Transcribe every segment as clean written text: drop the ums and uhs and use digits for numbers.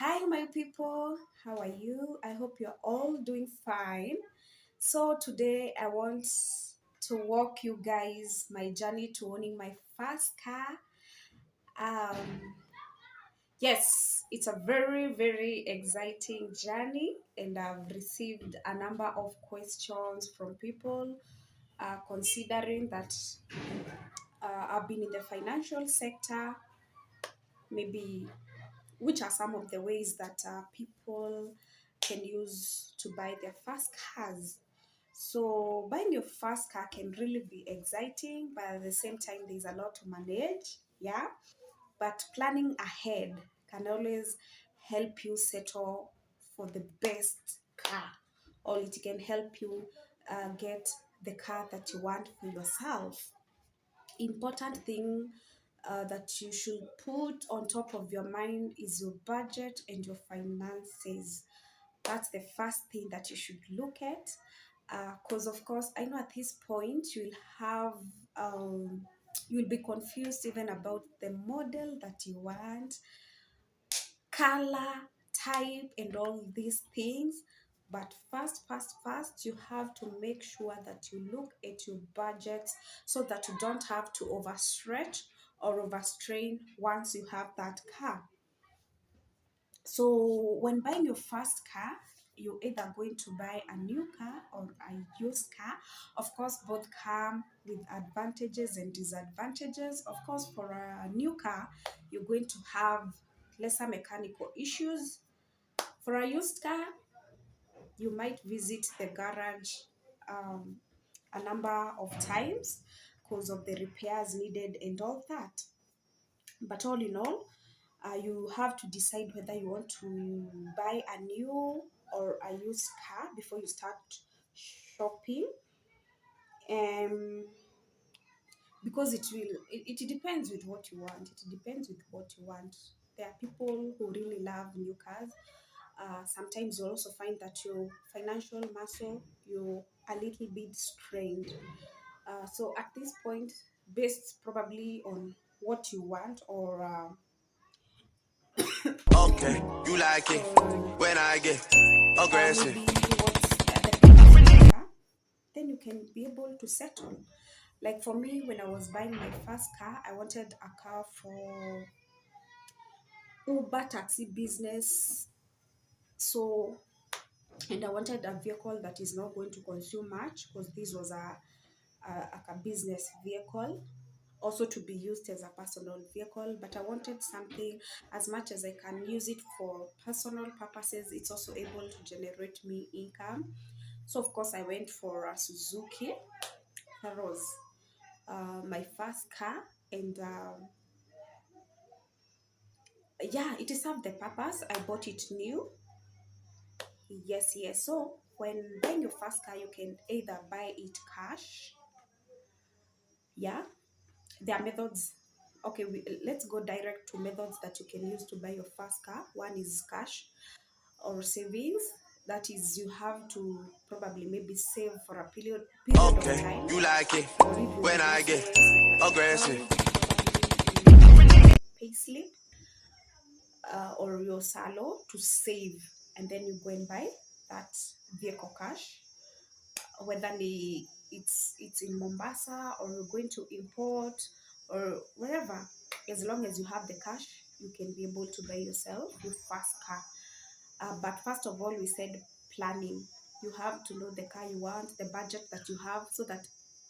Hi, my people. How are you? I hope you're all doing fine. So, today I want to walk you guys my journey to owning my first car. Um, yes, it's a very, very exciting journey, and I've received a number of questions from people considering that I've been in the financial sector, maybe which are some of the ways that people can use to buy their first cars. So buying your first car can really be exciting, but at the same time, there's a lot to manage. Yeah, but planning ahead can always help you settle for the best car, or it can help you get the car that you want for yourself. Important thing that you should put on top of your mind is your budget and your finances. That's the first thing that you should look at. Because of course, I know at this point um, you'll be confused even about the model that you want, color, type, and all these things. But first, you have to make sure that you look at your budget so that you don't have to overstretch or overstrain once you have that car. So, when buying your first car, you're either going to buy a new car or a used car. Of course, both come with advantages and disadvantages. Of course, for a new car, you're going to have lesser mechanical issues. For a used car, you might visit the garage um, a number of times because of the repairs needed and all that. But all in all, you have to decide whether you want to buy a new or a used car before you start shopping. Um, because it depends with what you want. It depends with what you want. There are people who really love new cars. Sometimes you also find that your financial muscle, you're a little bit strained. So at this point, based probably on what you want Okay, you like it when I get aggressive. maybe what's the purpose, then you can be able to settle. Like for me, when I was buying my first car, I wanted a car for Uber taxi business. So, and I wanted a vehicle that is not going to consume much because this was a business vehicle, also to be used as a personal vehicle. But I wanted something as much as I can use it for personal purposes, it's also able to generate me income. So, of course, I went for a Suzuki. That was my first car, and yeah, it served the purpose. I bought it new. Yes, yes. So when buying your first car, you can either buy it cash. Yeah, there are methods. Okay, let's go direct to methods that you can use to buy your first car. One is cash or savings. That is, you have to probably maybe save for a period of Okay, time, you like it or even when I get reference like a aggressive. job, probably payslip or your salo to save, and then you go and buy that vehicle cash, whether it's in Mombasa or you're going to import or wherever. As long as you have the cash, you can be able to buy yourself your first car. But first of all, we said planning. You have to know the car you want, the budget that you have, so that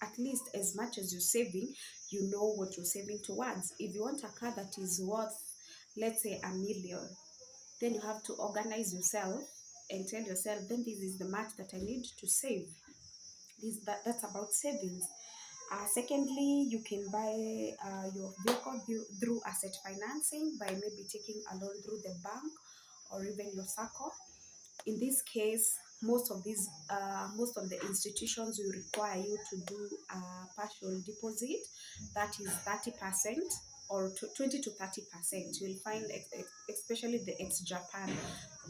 at least as much as you're saving, you know what you're saving towards. If you want a car that is worth, let's say, 1 million, then you have to organize yourself and tell yourself, then this is the much that I need to save. That's about savings. Secondly, you can buy your vehicle through asset financing by maybe taking a loan through the bank or even your SACCO. In this case, most of the institutions will require you to do a partial deposit, that is 30% or 20 to 30%. You'll find, especially the ex-Japan,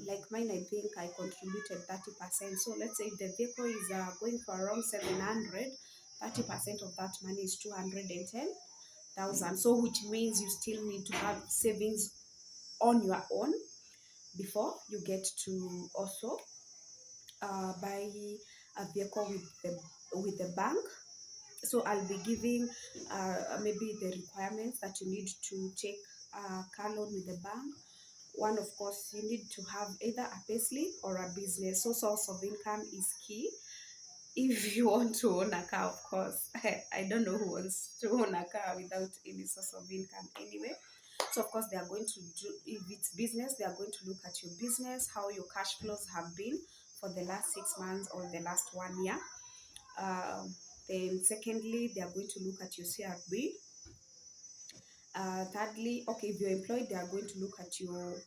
like mine, I think I contributed 30%. So let's say if the vehicle is going for around 700, 30% of that money is 210,000. So which means you still need to have savings on your own. before you get to also buy a vehicle with the bank. So I'll be giving maybe the requirements that you need to take a car loan with the bank. One, of course, you need to have either a payslip or a business. So source of income is key. If you want to own a car, of course, I don't know who wants to own a car without any source of income anyway. So of course they are going to do, if it's business, they are going to look at your business, how your cash flows have been for the last 6 months or the last 1 year. Then secondly, they are going to look at your CRB. Thirdly, okay, if you're employed, they are going to look at your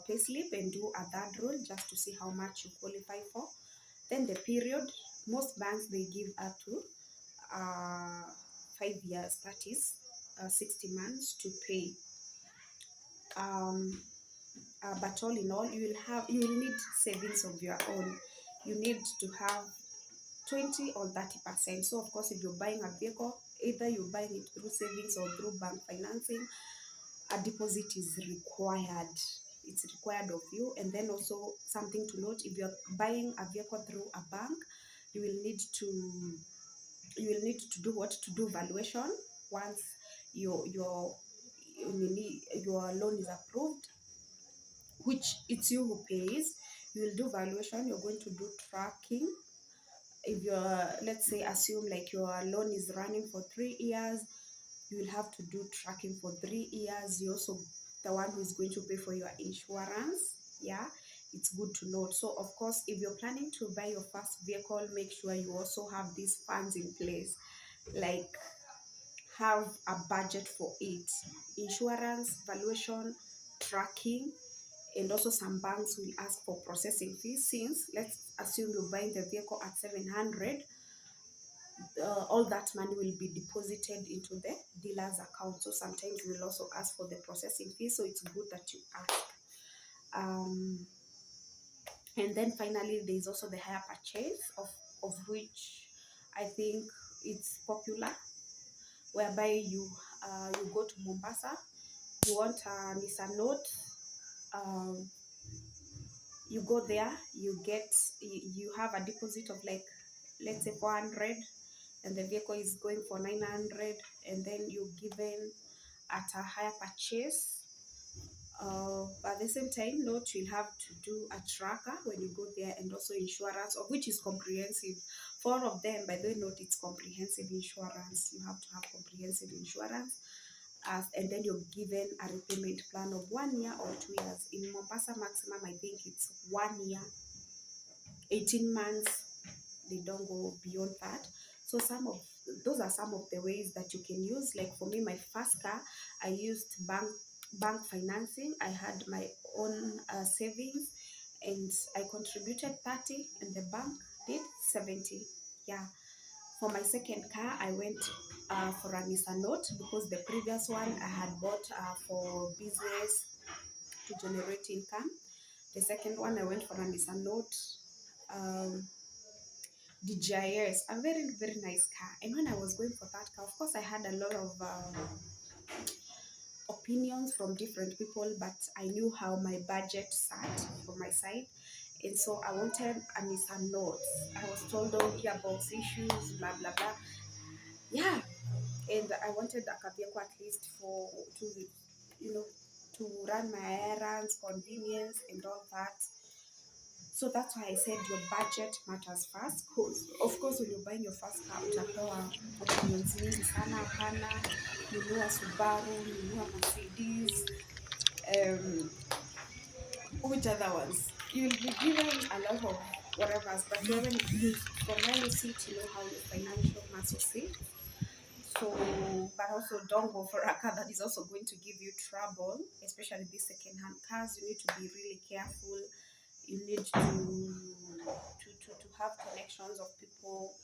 payslip and do a third roll just to see how much you qualify for. Then the period, most banks they give up to 5 years, that is 60 months to pay. Um, but all in all, you will need savings of your own. You need to have 20 or 30%. So of course, if you're buying a vehicle, either you're buying it through savings or through bank financing, a deposit is required. It's required of you. And then also something to note, if you're buying a vehicle through a bank, you will need to do what? To do valuation. Once your loan is approved, which it's you who pays, you will do valuation. You're going to do tracking. If you're, let's say, assume like your loan is running for 3 years, you will have to do tracking for 3 years. You also the one who is going to pay for your insurance. Yeah, it's good to note. So of course, if you're planning to buy your first vehicle, make sure you also have these funds in place, like have a budget for it: insurance, valuation, tracking. And also some banks will ask for processing fees. Since let's assume you're buying the vehicle at 700, all that money will be deposited into the dealer's account. So sometimes we will also ask for the processing fee. So it's good that you ask. Um, and then finally, there is also the hire purchase, of which I think it's popular, whereby you go to Mombasa, you want a Nissan Note, um, you go there, you have a deposit of like, let's say 400, and the vehicle is going for 900, and then you're given at a higher purchase. But at the same time, note you'll have to do a tracker when you go there, and also insurance, of which is comprehensive. For all of them, by the way, note it's comprehensive insurance. You have to have comprehensive insurance. And then you're given a repayment plan of 1 year or 2 years. In Mombasa, maximum, I think it's 1 year, 18 months. They don't go beyond that. So those are some of the ways that you can use. Like for me, my first car, I used bank financing. I had my own savings, and I contributed 30 and the bank did 70. Yeah. For my second car, I went for a Nissan Note, because the previous one I had bought for business to generate income. The second one, I went for a Nissan Note. DJIS, a very, very nice car. And when I was going for that car, of course, I had a lot of opinions from different people, but I knew how my budget sat for my side. And so I wanted a Nissan Note. I was told, oh, gearbox issues, blah, blah, blah. Yeah. And I wanted a vehicle at least you know, to run my errands, convenience, and all that. So that's why I said your budget matters first. Cause of course when you're buying your first car, utapewa opinions mingi sana. Hapana, nunua Subaru, nunua Mercedes, um, which other ones? You'll be given a lot of whatever, but from where you sit, you know how your financial muscle sits. So, but also don't go for a car that is also going to give you trouble, especially these second-hand cars. You need to be really careful. You need to have connections of people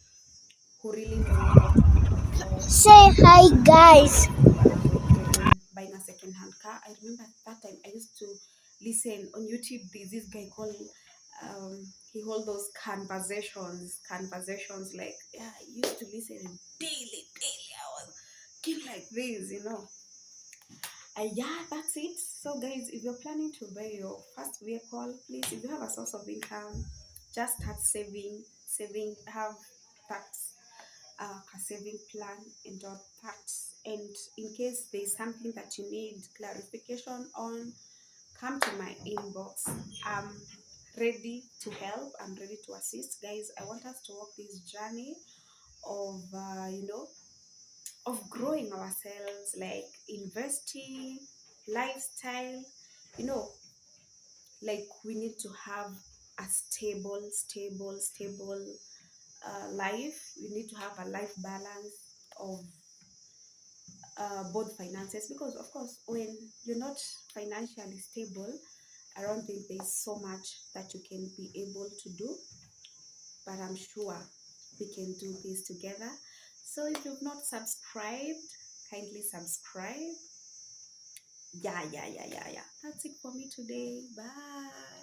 who really know how to control Say hi, guys. when buying a second-hand car. I remember that time I used to listen on YouTube. There's this guy called he hold those conversations, like, yeah, I used to listen daily. I was kid like this. Yeah, that's it. So, guys, if you're planning to buy your first vehicle, please, if you have a source of income, just start saving, have tax, a saving plan, and all that. And in case there's something that you need clarification on, come to my inbox. I'm ready to help. I'm ready to assist, guys. I want us to walk this journey of, of growing ourselves, like investing, lifestyle, you know, like we need to have a stable life. We need to have a life balance of both finances, because of course when you're not financially stable, I don't think there's so much that you can be able to do, but I'm sure we can do this together. So if you've not subscribed, kindly subscribe. Yeah. That's it for me today. Bye.